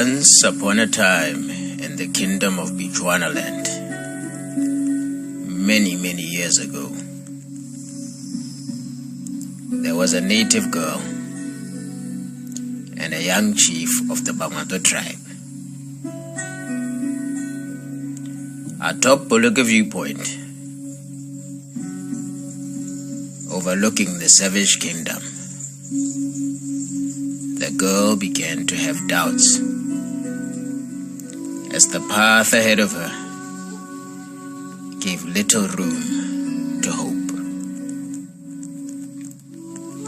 Once upon a time in the kingdom of Bechuana land, many years ago, there was a native girl and a young chief of the Bangmato tribe. Atop Bologa viewpoint, overlooking the savage kingdom, the girl began to have doubts as the path ahead of her gave little room to hope.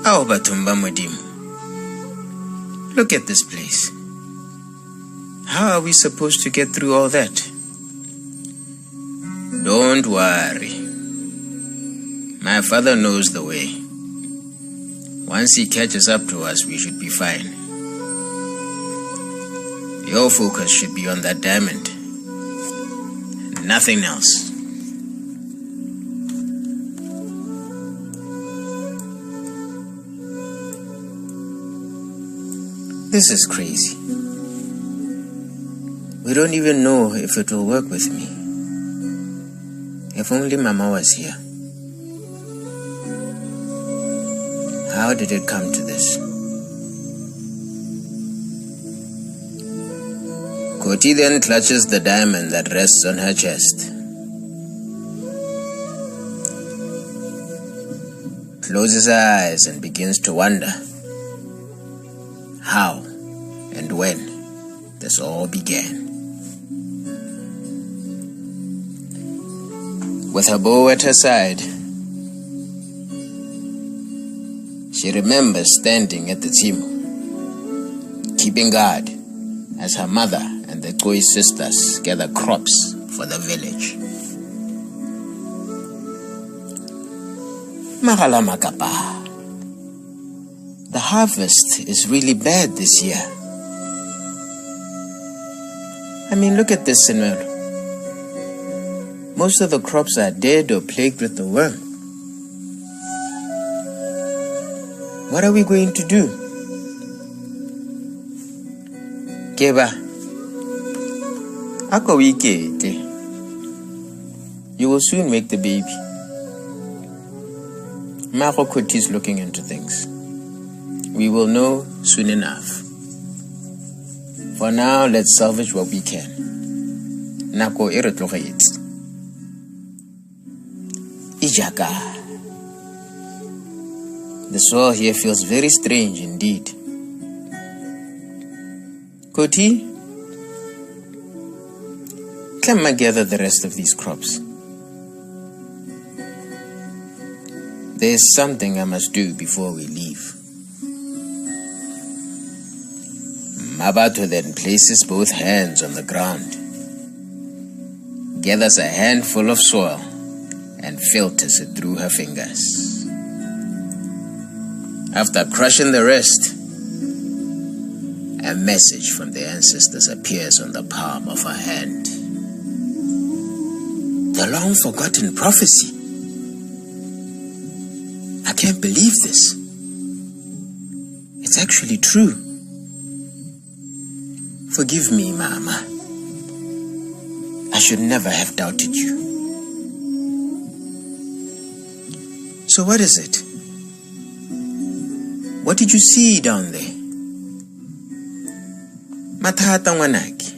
Ao Batumba Modimu, look at this place. How are we supposed to get through all that? Don't worry. My father knows the way. Once he catches up to us, we should be fine. Your focus should be on that diamond. Nothing else. This is crazy. We don't even know if it will work with me. If only Mama was here. How did it come to this? Koti then clutches the diamond that rests on her chest. Closes her eyes and begins to wonder how and when this all began. With her bow at her side, she remembers standing at the Timu, keeping guard as her mother and the Koi sisters gather crops for the village. Magala Makapa, the harvest is really bad this year. I mean, look at this scenario. Most of the crops are dead or plagued with the worm. What are we going to do? Keba, ako wikete. You will soon make the baby. Mako Koti is looking into things. We will know soon enough. For now, let's salvage what we can. Nako irotloget. Ijaka. The soil here feels very strange indeed. Koti, come and gather the rest of these crops. There's something I must do before we leave. Mabato then places both hands on the ground, gathers a handful of soil, and filters it through her fingers. After crushing the rest, a message from the ancestors appears on the palm of her hand. The long-forgotten prophecy. I can't believe this. It's actually true. Forgive me, Mama. I should never have doubted you. So what is it? What did you see down there? Matata Ngwanaki.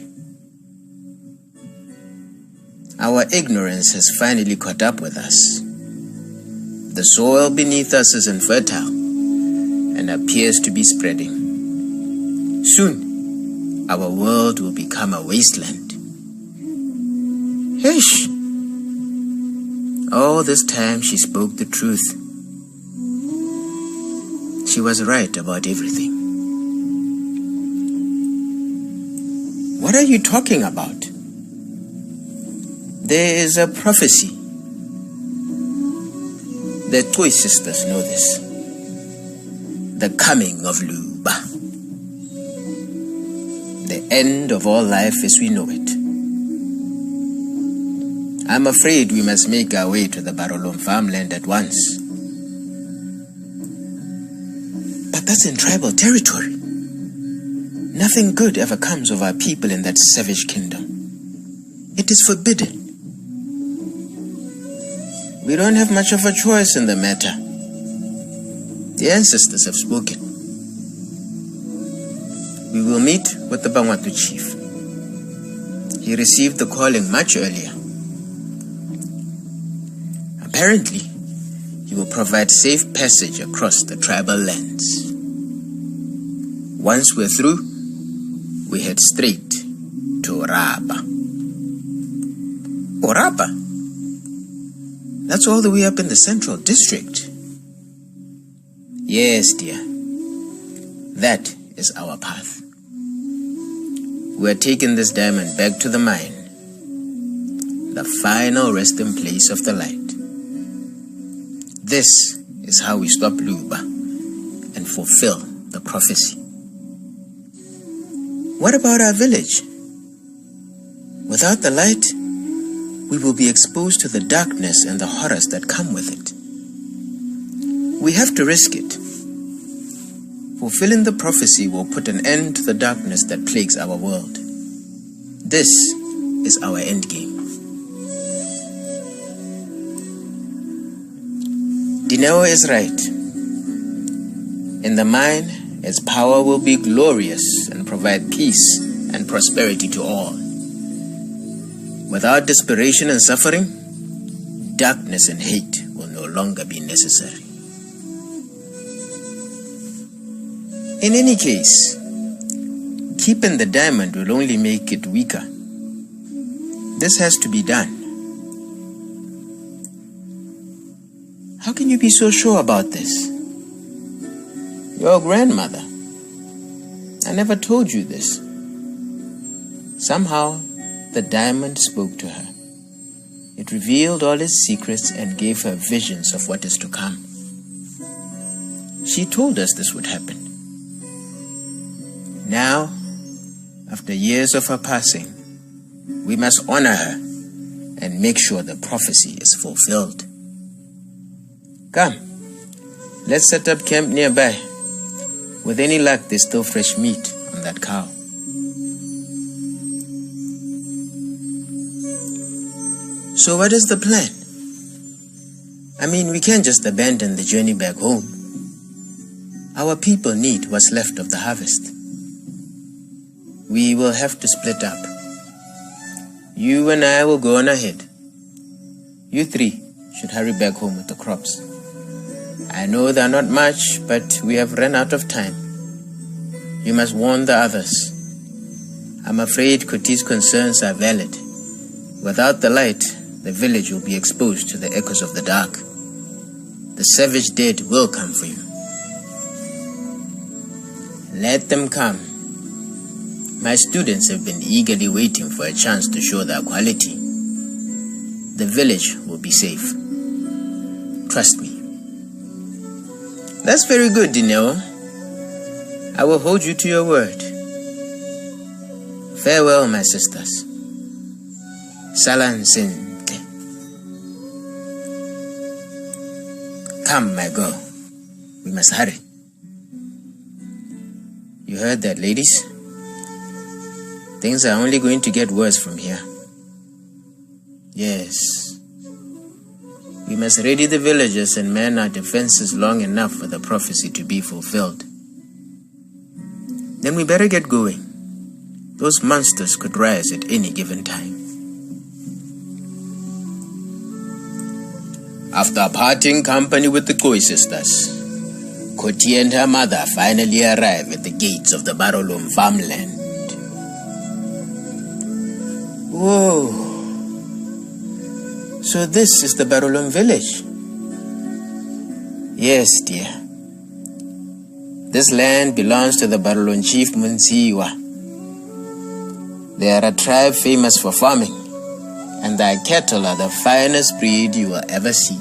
Our ignorance has finally caught up with us. The soil beneath us is infertile and appears to be spreading. Soon, our world will become a wasteland. Hish! All this time she spoke the truth. She was right about everything. What are you talking about? There is a prophecy. The Koi sisters know this. The coming of Luba. The end of all life as we know it. I'm afraid we must make our way to the Barolom farmland at once. But that's in tribal territory. Nothing good ever comes of our people in that savage kingdom. It is forbidden. We don't have much of a choice in the matter. The ancestors have spoken. We will meet with the Bangwatu chief. He received the calling much earlier. Apparently, he will provide safe passage across the tribal lands. Once we're through, we head straight to Orapa. Orapa? That's all the way up in the central district. Yes, dear. That is our path. We are taking this diamond back to the mine, the final resting place of the light. This is how we stop Luba and fulfill the prophecy. What about our village? Without the light, we will be exposed to the darkness and the horrors that come with it. We have to risk it. Fulfilling the prophecy will put an end to the darkness that plagues our world. This is our end game. Dineo is right. In the mine, its power will be glorious and provide peace and prosperity to all. Without desperation and suffering, darkness and hate will no longer be necessary. In any case, keeping the diamond will only make it weaker. This has to be done. How can you be so sure about this? Your grandmother. I never told you this. Somehow, the diamond spoke to her. It revealed all its secrets and gave her visions of what is to come. She told us this would happen. Now, after years of her passing, we must honor her and make sure the prophecy is fulfilled. Come, let's set up camp nearby. With any luck, there's still fresh meat on that cow. So what is the plan? I mean, we can't just abandon the journey back home. Our people need what's left of the harvest. We will have to split up. You and I will go on ahead. You three should hurry back home with the crops. I know they're not much, but we have run out of time. You must warn the others. I'm afraid Koti's concerns are valid. Without the light, the village will be exposed to the echoes of the dark. The savage dead will come for you. Let them come. My students have been eagerly waiting for a chance to show their quality. The village will be safe. Trust me. That's very good, Dineo. I will hold you to your word. Farewell, my sisters. Salan Sinte. Come, my girl. We must hurry. You heard that, ladies? Things are only going to get worse from here. Yes. We must ready the villagers and man our defenses long enough for the prophecy to be fulfilled. Then we better get going. Those monsters could rise at any given time. After parting company with the Khoi sisters, Koti and her mother finally arrive at the gates of the Barolom farmland. Whoa! So this is the Barolom village? Yes, dear. This land belongs to the Barolom chief Munsiwa. They are a tribe famous for farming, and their cattle are the finest breed you will ever see.